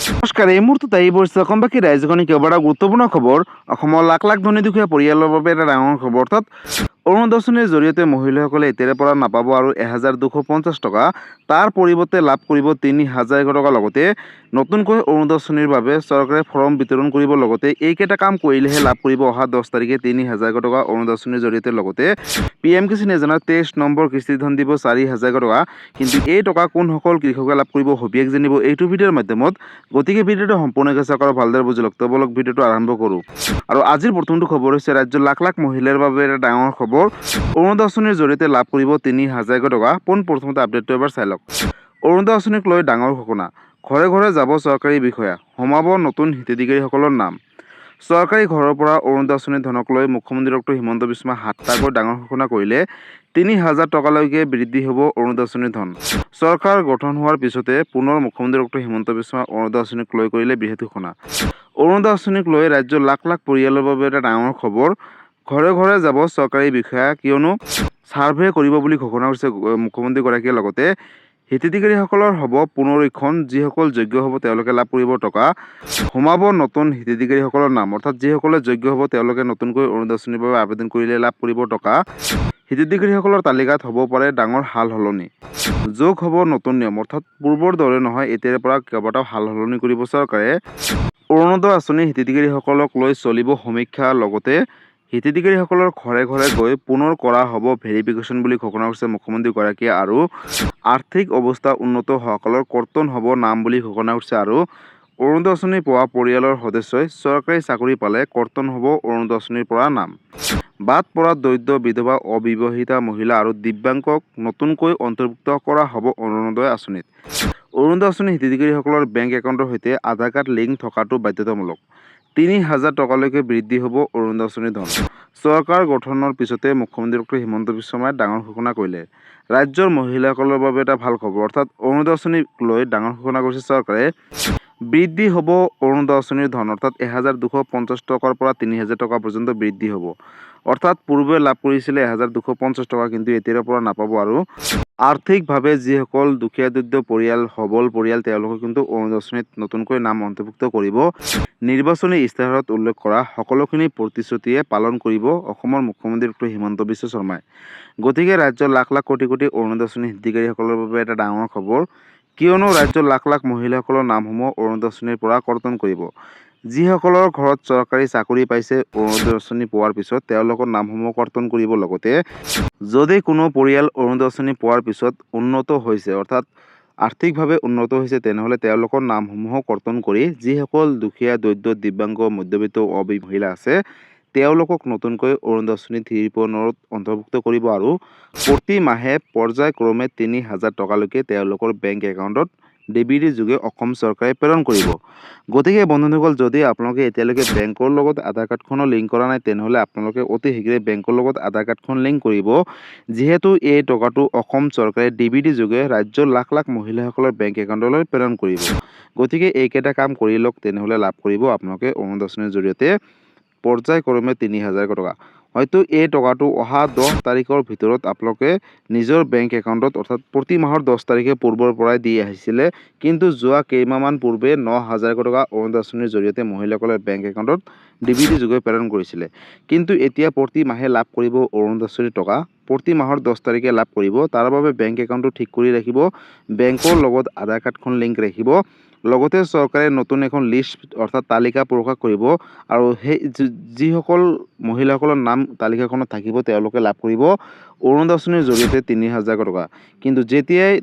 নমস্কাৰ, এই মুহূৰ্তত আহি পৰিছে অসমবাসী ৰাইজখনে কেইবাটাও গুৰুত্বপূৰ্ণ খবৰ। অসমৰ লাখ লাখ ধনী দুখীয়া পৰিয়ালৰ বাবে এটা ডাঙৰ খবৰ। অৰ্থাৎ অৰুণোদয় আঁচনিৰ জৰিয়তে মহিলাসকলে এতিয়াৰে পৰা নাপাব আৰু 1,250 টকা, তাৰ পৰিৱৰ্তে লাভ কৰিব 3,000 টকা। লগতে নতুনকৈ অৰুণোদয় আঁচনিৰ বাবে চৰকাৰে ফৰ্ম বিতৰণ কৰিব। লগতে এইকেইটা কাম কৰিলেহে লাভ কৰিব অহা 10 তাৰিখে 3,000 টকা অৰুণোদয় আঁচনিৰ জৰিয়তে। লগতে PM কিষাণ যোজনাৰ 23 নম্বৰ কিস্তিৰ ধন দিব 4,000 টকা। কিন্তু এই টকা কোনসকল কৃষকে লাভ কৰিব সবিশেষ জানিব এইটো ভিডিঅ'ৰ মাধ্যমত। গতিকে ভিডিঅ'টো সম্পূৰ্ণকৈ চাওক আৰু ভালদৰে বুজি লওক। তো বলক ভিডিঅ'টো আৰম্ভ কৰোঁ। আৰু আজিৰ প্ৰথমটো খবৰ হৈছে ৰাজ্যৰ লাখ লাখ মহিলাৰ বাবে এটা ডাঙৰ খবৰ। অৰুণোদয় আঁচনিৰ জৰিয়তে লাভ কৰিব 3,000 টকা। পোনপ্ৰথমতে আপডেটটো এবাৰ চাই লওক। অৰুণোদয় আঁচনিক লৈ ডাঙৰ ঘোষণা। ঘৰে ঘৰে যাব চৰকাৰী বিষয়া, সোমাব নতুন হিতাধিকাৰীসকলৰ নাম। চৰকাৰী ঘৰৰ পৰা অৰুণোদয় আঁচনিৰ ধনক লৈ মুখ্যমন্ত্ৰী ডক্টৰ হিমন্ত বিশ্ব শৰ্মাই হাতটাকৈ ডাঙৰ ঘোষণা কৰিলে। 3,000 টকালৈকে বৃদ্ধি হ'ব অৰুণোদয় আঁচনিৰ ধন। চৰকাৰ গঠন হোৱাৰ পিছতে পুনৰ মুখ্যমন্ত্ৰী ডক্টৰ হিমন্ত বিশ্ব শৰ্মাই অৰুণোদয় আঁচনিক লৈ কৰিলে বৃহৎ ঘোষণা। অৰুণোদয় আঁচনিক লৈ ৰাজ্যৰ লাখ লাখ পৰিয়ালৰ বাবে এটা ডাঙৰ খবৰ। ঘৰে ঘৰে যাব চৰকাৰী বিষয়া, কিয়নো ছাৰ্ভে কৰিব বুলি ঘোষণা কৰিছে মুখ্যমন্ত্ৰীগৰাকীয়ে। লগতে হিতাধিকাৰীসকলৰ হ'ব পুনৰীক্ষণ, যিসকল যোগ্য হ'ব তেওঁলোকে লাভ কৰিব টকা। সোমাব নতুন হিতাধিকাৰীসকলৰ নাম। অৰ্থাৎ যিসকলে যোগ্য হ'ব তেওঁলোকে নতুনকৈ অৰুণোদয় আঁচনিৰ বাবে আবেদন কৰিলে লাভ কৰিব টকা। হিতাধিকাৰীসকলৰ তালিকাত হ'ব পাৰে ডাঙৰ সাল সলনি। যোগ হ'ব নতুন নিয়ম। অৰ্থাৎ পূৰ্বৰ দৰে নহয়, এতিয়াৰে পৰা কেইবাটাও সাল সলনি কৰিব চৰকাৰে। অৰুণোদয় আঁচনিৰ হিতাধিকাৰীসকলক লৈ চলিব সমীক্ষা। লগতে হিতাধিকাৰীসকলৰ ঘৰে ঘৰে গৈ পুনৰ কৰা হ'ব ভেৰিফিকেশ্যন বুলি ঘোষণা কৰিছে মুখ্যমন্ত্ৰীগৰাকীয়ে। আৰু আৰ্থিক অৱস্থা উন্নত হোৱাসকলৰ কৰ্তন হ'ব নাম বুলি ঘোষণা কৰিছে। আৰু অৰুণোদয় আঁচনি পোৱা পৰিয়ালৰ সদস্যই চৰকাৰী চাকৰি পালে কৰ্তন হ'ব অৰুণোদয় আঁচনিৰ পৰা নাম। বাদ পৰা দৰিদ্ৰ, বিধৱা, অবিবাহিতা মহিলা আৰু দিব্যাংগক নতুনকৈ অন্তৰ্ভুক্ত কৰা হ'ব অৰুণোদয় আঁচনিত। অৰুণোদয় আঁচনিৰ হিতাধিকাৰীসকলৰ বেংক একাউণ্টৰ সৈতে আধাৰ কাৰ্ড লিংক থকাটো বাধ্যতামূলক। 3,000 টকালৈকে বৃদ্ধি হ'ব অৰুণোদয় আঁচনিৰ ধন। চৰকাৰ গঠনৰ পিছতে মুখ্যমন্ত্ৰী ডক্টৰ হিমন্ত বিশ্ব শৰ্মাই ডাঙৰ ঘোষণা কৰিলে। ৰাজ্যৰ মহিলাসকলৰ বাবে এটা ভাল খবৰ। অৰ্থাৎ অৰুণোদয় আঁচনিক লৈ ডাঙৰ ঘোষণা কৰিছে চৰকাৰে। বৃদ্ধি হ'ব অৰুণোদয় আঁচনিৰ ধন। অৰ্থাৎ 1,250 টকাৰ পৰা 3,000 টকা পৰ্যন্ত বৃদ্ধি হ'ব। অৰ্থাৎ পূৰ্বে লাভ কৰিছিলে 1,250 টকা, কিন্তু এতিয়াৰ পৰা নাপাব। আৰু আৰ্থিকভাৱে যিসকল দুখীয়া দৰিদ্ৰ পৰিয়াল, সবল পৰিয়াল, তেওঁলোকক কিন্তু অৰুণোদয় আঁচনিত নতুনকৈ নাম অন্তৰ্ভুক্ত কৰিব। নিৰ্বাচনী ইস্তাহাৰত উল্লেখ কৰা সকলোখিনি প্ৰতিশ্ৰুতিয়ে পালন কৰিব অসমৰ মুখ্যমন্ত্ৰী ডক্টৰ হিমন্ত বিশ্ব শৰ্মাই। গতিকে ৰাজ্যৰ লাখ লাখ কোটি কোটি অৰুণোদয় আঁচনিৰ হিতাধিকাৰীসকলৰ বাবে এটা ডাঙৰ খবৰ। কিয়নো ৰাজ্যৰ লাখ লাখ মহিলাসকলৰ নামসমূহ অৰুণোদয় আঁচনিৰ পৰা কৰ্তন কৰিব। যিসকলৰ ঘৰত চৰকাৰী চাকৰি পাইছে অৰুণোদয় আঁচনি পোৱাৰ পিছত তেওঁলোকৰ নামসমূহ কৰ্তন কৰিব। লগতে যদি কোনো পৰিয়াল অৰুণোদয় আঁচনি পোৱাৰ পিছত উন্নত হৈছে, অৰ্থাৎ আৰ্থিকভাৱে উন্নত হৈছে, তেনেহ'লে তেওঁলোকৰ নামসমূহ কৰ্তন কৰি যিসকল দুখীয়া, দৰিদ্ৰ, দিব্যাংগ, মধ্যবিত্ত, মহিলা আছে তেওঁলোকক নতুনকৈ অৰুণোদয় আঁচনি 3.0 অন্তৰ্ভুক্ত কৰিব। আৰু প্ৰতি মাহে পৰ্যায়ক্ৰমে 3,000 টকালৈকে তেওঁলোকৰ বেংক একাউণ্টত DBT যোগে অসম চৰকাৰে প্ৰেৰণ কৰিব। গতিকে বন্ধুসকল, যদি আপোনালোকে এতিয়ালৈকে বেংকৰ লগত আধাৰ কাৰ্ডখনো লিংক কৰা নাই, তেনেহ'লে আপোনালোকে অতি শীঘ্ৰে বেংকৰ লগত আধাৰ কাৰ্ডখন লিংক কৰিব। যিহেতু এই টকাটো অসম চৰকাৰে DBT যোগে ৰাজ্যৰ লাখ লাখ মহিলাসকলৰ বেংক একাউণ্টলৈ প্ৰেৰণ কৰিব। গতিকে এইকেইটা কাম কৰি লওক, তেনেহ'লে লাভ কৰিব আপোনালোকে অৰুণোদয় আঁচনিৰ জৰিয়তে পৰ্যায়ক্ৰমে 3,000 টকা। হয়তো এই টকাটো অহা 10 তাৰিখৰ ভিতৰত আপোনালোকে নিজৰ বেংক একাউণ্টত, অৰ্থাৎ প্ৰতি মাহৰ 10 তাৰিখে পূৰ্বৰ পৰাই দি আহিছিলে, কিন্তু যোৱা কেইমাহমান পূৰ্বে 9,000 টকা অৰুণোদয় আঁচনিৰ জৰিয়তে মহিলাসকলৰ বেংক একাউণ্টত DBT যোগে প্ৰেৰণ কৰিছিলে। কিন্তু এতিয়া প্ৰতি মাহে লাভ কৰিব অৰুণোদয় আঁচনিৰ টকা। প্ৰতি মাহৰ 10 তাৰিখে লাভ কৰিব। তাৰ বাবে বেংক একাউণ্টটো ঠিক কৰি ৰাখিব। বেংকৰ লগত আধাৰ কাৰ্ডখন লিংক ৰাখিব। লগতে চৰকাৰে নতুন এখন লিষ্ট, অৰ্থাৎ তালিকা প্ৰকাশ কৰিব। আৰু সেই যিসকল মহিলাসকলৰ নাম তালিকাখনত থাকিব তেওঁলোকে লাভ কৰিব অৰুণোদয় আঁচনিৰ জৰিয়তে 3,000 টকা। কিন্তু যেতিয়াই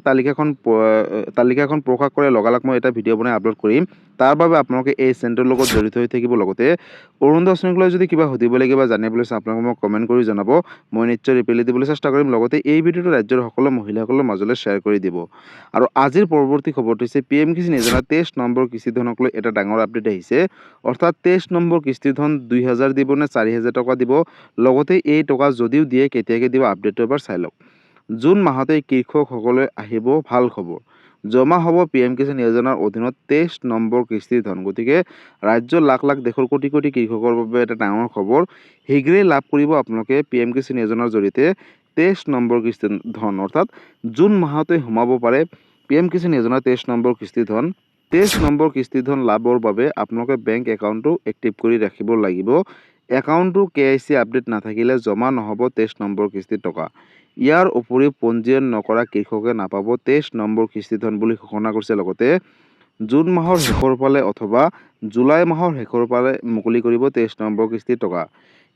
তালিকাখন প্ৰকাশ কৰে লগালগ মই এটা ভিডিঅ' বনাই আপলোড কৰিম। তাৰ বাবে আপোনালোকে এই চেনেলটোৰ লগত জড়িত হৈ থাকিব। লগতে অৰুণোদয় আঁচনিক লৈ যদি কিবা সুধিবলগীয়া বা জানিবলৈ আছে আপোনালোকে মোক কমেণ্ট কৰি জনাব। মই নিশ্চয় ৰিপ্লাই দিবলৈ চেষ্টা কৰিম। লগতে এই ভিডিঅ'টো ৰাজ্যৰ সকলো মহিলাসকলৰ মাজলৈ শ্বেয়াৰ কৰি দিব। আৰু আজিৰ পৰৱৰ্তী খবৰটো হৈছে PM কিষাণ যোজনাৰ 23 নম্বৰ কিস্তিৰ ধনক লৈ এটা ডাঙৰ আপডেট আহিছে। অৰ্থাৎ 23 নম্বৰ কিস্তিৰ ধন 2,000 দিব নে 4,000 টকা দিব। লগতে এই টকা যদিও দিয়ে কেতিয়াকৈ দিব আপডেটটো এবাৰ চাই লওক। জুন মাহতে কৃষকসকলে আহিব ভাল খবৰ। জমা হ'ব PM কিষাণ যোজনাৰ অধীনত 23 নম্বৰ কিস্তিৰ ধন। গতিকে ৰাজ্যৰ লাখ লাখ দেশৰ কোটি কোটি কৃষকৰ বাবে এটা ডাঙৰ খবৰ। শীঘ্ৰেই লাভ কৰিব আপোনালোকে PM কিষাণ যোজনাৰ জৰিয়তে 23 নম্বৰ কিস্তিৰ ধন। অৰ্থাৎ জুন মাহতে সোমাব পাৰে PM কিষাণ যোজনাৰ 23 নম্বৰ কিস্তিৰ ধন। 23 নম্বৰ কিস্তি ধন লাভৰ বাবে আপোনালোকে বেংক একাউণ্টটো এক্টিভ কৰি ৰাখিব লাগিব। একাউণ্টটো KYC আপডেট নাথাকিলে জমা নহ'ব 23 নম্বৰ কিস্তিৰ টকা। ইয়াৰ উপৰিও পঞ্জীয়ন নকৰা কৃষকে নাপাব 23 নম্বৰ কিস্তি ধন বুলি ঘোষণা কৰিছে। লগতে জুন মাহৰ শেষৰ ফালে অথবা জুলাই মাহৰ শেষৰ ফালে মুকলি কৰিব 23 নম্বৰ কিস্তিৰ টকা।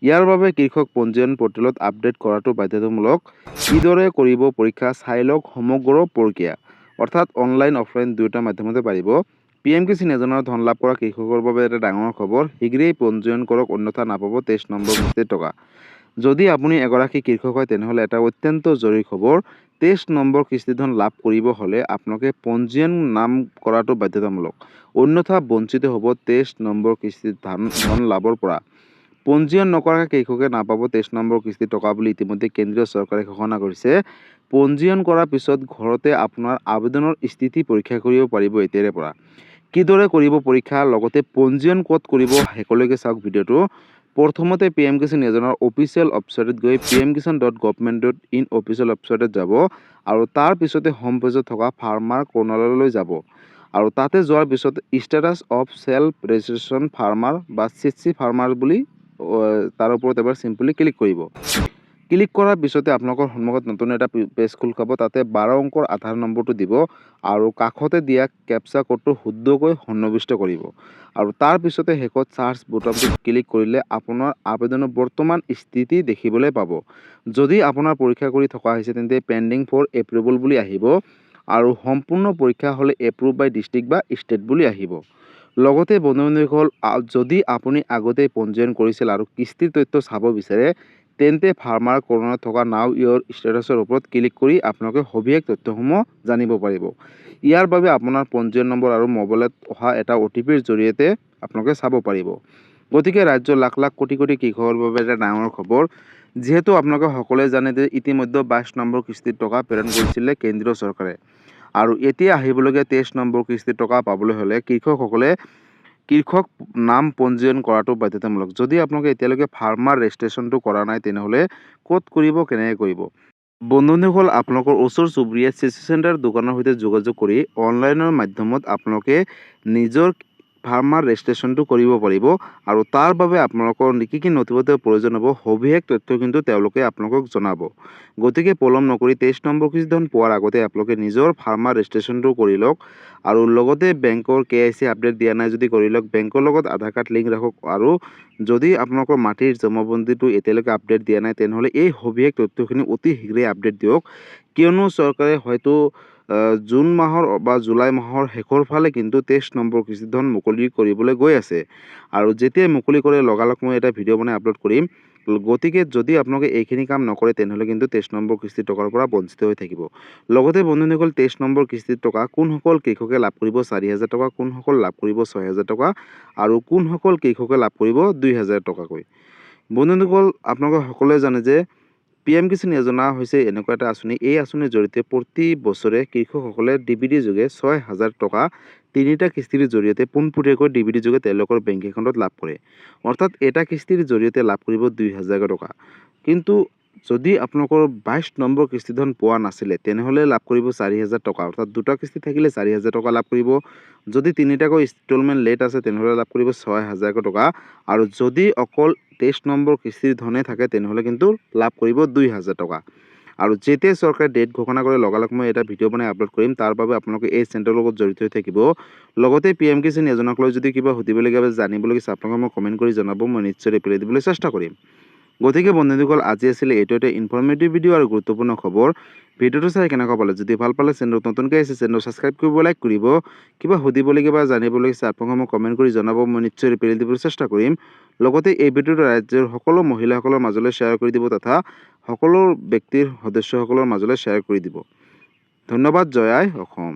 ইয়াৰ বাবে কৃষক পঞ্জীয়ন পৰ্টেলত আপডেট কৰাটো বাধ্যতামূলক। কিদৰে কৰিব পৰীক্ষা চাই লওক সমগ্ৰ প্ৰক্ৰিয়া। অৰ্থাৎ অনলাইন অফলাইন দুয়োটা মাধ্যমতে পাৰিব। PM কিষাণ যোজনাৰ ধন লাভ কৰা কৃষকৰ বাবে এটা ডাঙৰ খবৰ। শীঘ্ৰেই পঞ্জীয়ন কৰক, অন্যথা নাপাব 23 নম্বৰ কিস্তিৰ টকা। যদি আপুনি এগৰাকী কৃষক হয় তেনেহ'লে এটা অত্যন্ত জৰুৰী খবৰ। 23 নম্বৰ কিস্তি ধন লাভ কৰিব হ'লে আপোনালোকে পঞ্জীয়ন নাম কৰাটো বাধ্যতামূলক, অন্যথা বঞ্চিত হ'ব 23 নম্বৰ কিস্তি ধন লাভৰ পৰা। পঞ্জীয়ন নকৰাকৈ কৃষকে নাপাব 23 নম্বৰ কিস্তিৰ টকা বুলি ইতিমধ্যে কেন্দ্ৰীয় চৰকাৰে ঘোষণা কৰিছে। পঞ্জীয়ন কৰাৰ পিছত ঘৰতে আপোনাৰ আবেদনৰ স্থিতি পৰীক্ষা কৰিব পাৰিব এতিয়াৰে পৰা। কিদৰে কৰিব পৰীক্ষা, লগতে পঞ্জীয়ন ক'ত কৰিব, শেষলৈকে চাওক ভিডিঅ'টো। প্ৰথমতে PM কিষাণ যোজনাৰ অফিচিয়েল ৱেবছাইটত গৈ pmkisan.government.in অফিচিয়েল ৱেবছাইটত যাব আৰু তাৰ পিছতে হোম পেজত থকা ফাৰ্মাৰ কৰ্ণাৰলৈ যাব আৰু তাতে যোৱাৰ পিছত status of self registration farmer বা CC ফাৰ্মাৰ বুলি তাৰ ওপৰত এবাৰ চিম্পলি ক্লিক কৰিব। ক্লিক কৰাৰ পিছতে আপোনালোকৰ সন্মুখত নতুন এটা পেজ খোল খাব। তাতে 12 অংকৰ আধাৰ নম্বৰটো দিব আৰু কাষতে দিয়া কেপচা কোডটো শুদ্ধকৈ সন্নিৱিষ্ট কৰিব আৰু তাৰ পিছতে শেষত চাৰ্চ বুটামটোত ক্লিক কৰিলে আপোনাৰ আবেদনৰ বৰ্তমান স্থিতি দেখিবলৈ পাব। যদি আপোনাৰ পৰীক্ষা কৰি থকা হৈছে তেন্তে পেণ্ডিং ফৰ এপ্ৰুভেল বুলি আহিব আৰু সম্পূৰ্ণ পৰীক্ষা হ'লে এপ্ৰুভ বাই ডিষ্ট্ৰিক্ট বা ষ্টেট বুলি আহিব। লগতে বন্ধু-বান্ধৱীসকল, যদি আপুনি আগতে পঞ্জীয়ন কৰিছিল আৰু কিস্তিৰ তথ্য চাব বিচাৰে তেন্তে ফাৰ্মাৰ কৰ্ণাৰত থকা নাও ইয়ৰ ষ্টেটাছৰ ওপৰত ক্লিক কৰি আপোনালোকে সবিশেষ তথ্যসমূহ জানিব পাৰিব। ইয়াৰ বাবে আপোনাৰ পঞ্জীয়ন নম্বৰ আৰু মোবাইলত অহা এটা OTPৰ জৰিয়তে আপোনালোকে চাব পাৰিব। গতিকে ৰাজ্যৰ লাখ লাখ কোটি কোটি কৃষকৰ বাবে এটা ডাঙৰ খবৰ। যিহেতু আপোনালোকে সকলোৱে জানে যে ইতিমধ্যে 22 নম্বৰ কিস্তিৰ টকা প্ৰেৰণ কৰিছিলে কেন্দ্ৰীয় চৰকাৰে আৰু এতিয়া আহিবলগীয়া 23 নম্বৰ কিস্তিৰ টকা পাবলৈ হ'লে কৃষক নাম পঞ্জীয়ন কৰাটো বাধ্যতামূলক। যদি আপোনালোকে এতিয়ালৈকে ফাৰ্মাৰ ৰেজিষ্ট্ৰেশ্যনটো কৰা নাই তেনেহ'লে ক'ত কৰিব, কেনেকৈ কৰিব? বন্ধু-বান্ধৱীসকল, আপোনালোকৰ ওচৰ চুবুৰীয়া CC চেণ্টাৰ দোকানৰ সৈতে যোগাযোগ কৰি অনলাইনৰ মাধ্যমত আপোনালোকে নিজৰ ফাৰ্মাৰ ৰেজিষ্ট্ৰেশ্যনটো কৰিব পাৰিব আৰু তাৰ বাবে আপোনালোকৰ কি কি নথিপত্ৰৰ প্ৰয়োজন হ'ব সবিশেষ তথ্য কিন্তু তেওঁলোকে আপোনালোকক জনাব। গতিকে পলম নকৰি 23 নম্বৰ কিস্তি ধন পোৱাৰ আগতে আপোনালোকে নিজৰ ফাৰ্মাৰ ৰেজিষ্ট্ৰেশ্যনটো কৰি লওক আৰু লগতে বেংকৰ KYC আপডেট দিয়া নাই যদি কৰি লওক। বেংকৰ লগত আধাৰ কাৰ্ড লিংক ৰাখক আৰু যদি আপোনালোকৰ মাটিৰ জমাবন্দীটো এতিয়ালৈকে আপডেট দিয়া নাই তেনেহ'লে এই সবিশেষ তথ্যখিনি অতি শীঘ্ৰেই আপডেট দিয়ক, কিয়নো চৰকাৰে হয়তো জুন মাহৰ বা জুলাই মাহৰ শেষৰ ফালে কিন্তু 23 নম্বৰ কিস্তি ধন মুকলি কৰিবলৈ গৈ আছে আৰু যেতিয়াই মুকলি কৰে লগালগ মই এটা ভিডিঅ' বনাই আপলোড কৰিম। গতিকে যদি আপোনালোকে এইখিনি কাম নকৰে তেনেহ'লে কিন্তু 23 নম্বৰ কিস্তিৰ টকাৰ পৰা বঞ্চিত হৈ থাকিব। লগতে বন্ধুসকল, 23 নম্বৰ কিস্তিৰ টকা কোনসকল কৃষকে লাভ কৰিব 4,000 টকা, কোনসকল লাভ কৰিব 6,000 টকা আৰু কোনসকল কৃষকে লাভ কৰিব 2,000 টকাকৈ। বন্ধুসকল, আপোনালোকে সকলোৱে জানে যে PM কিষাণ যোজনা হৈছে এনেকুৱা এটা আঁচনি। এই আঁচনিৰ জৰিয়তে প্ৰতি বছৰে কৃষকসকলে DBD যোগে 6,000 টকা তিনিটা কিস্তিৰ জৰিয়তে পোনপটীয়াকৈ DBD যোগে তেওঁলোকৰ বেংক একাউণ্টত লাভ কৰে। অৰ্থাৎ এটা কিস্তিৰ জৰিয়তে লাভ কৰিব 2,000 টকা। কিন্তু যদি আপোনালোকৰ 22 নম্বৰ কিস্তি ধন পোৱা নাছিলে তেনেহ'লে লাভ কৰিব 4,000 টকা। অৰ্থাৎ দুটা কিস্তি থাকিলে 4,000 টকা লাভ কৰিব। যদি তিনিটাকৈ ইনষ্টলমেণ্ট লেট আছে তেনেহ'লে লাভ কৰিব 6,000 টকা আৰু যদি অকল 23 নম্বৰ কিস্তিৰ ধনে থাকে তেনেহ'লে কিন্তু লাভ কৰিব 2,000 টকা। আৰু যেতিয়া চৰকাৰে ডেট ঘোষণা কৰে লগালগ মই এটা ভিডিঅ' বনাই আপলোড কৰিম। তাৰ বাবে আপোনালোকে এই চেনেলৰ লগত জড়িত হৈ থাকিব। লগতে PM কিষাণ যোজনাক লৈ যদি কিবা সুধিবলগীয়া বা জানিবলগীয়া আছে আপোনালোকে মোক কমেণ্ট কৰি জনাব, মই নিশ্চয় ৰিপ্লাই দিবলৈ চেষ্টা কৰিম। গতিকে বন্ধুসকল, আজি আছিলে এইটো এটা ইনফৰ্মেটিভ ভিডিঅ' আৰু গুৰুত্বপূৰ্ণ খবৰ। ভিডিঅ'টো চাই কেনেকুৱা পালে? যদি ভাল পালে চেনেলটো নতুনকৈ আহিছে চেনেলটো ছাবস্ক্ৰাইব কৰিব, লাইক কৰিব। কিবা সুধিবলগীয়া বা জানিবলগীয়া আছে আপোনালোকে মোক কমেণ্ট কৰি জনাব, মই নিশ্চয় ৰিপ্লাই দিবলৈ চেষ্টা কৰিম। লগতে এই ভিডিঅ'টো ৰাজ্যৰ সকলো মহিলাসকলৰ মাজলৈ শ্বেয়াৰ কৰি দিব তথা সকলো ব্যক্তিৰ সদস্যসকলৰ মাজলৈ শ্বেয়াৰ কৰি দিব। ধন্যবাদ। জয় আই অসম।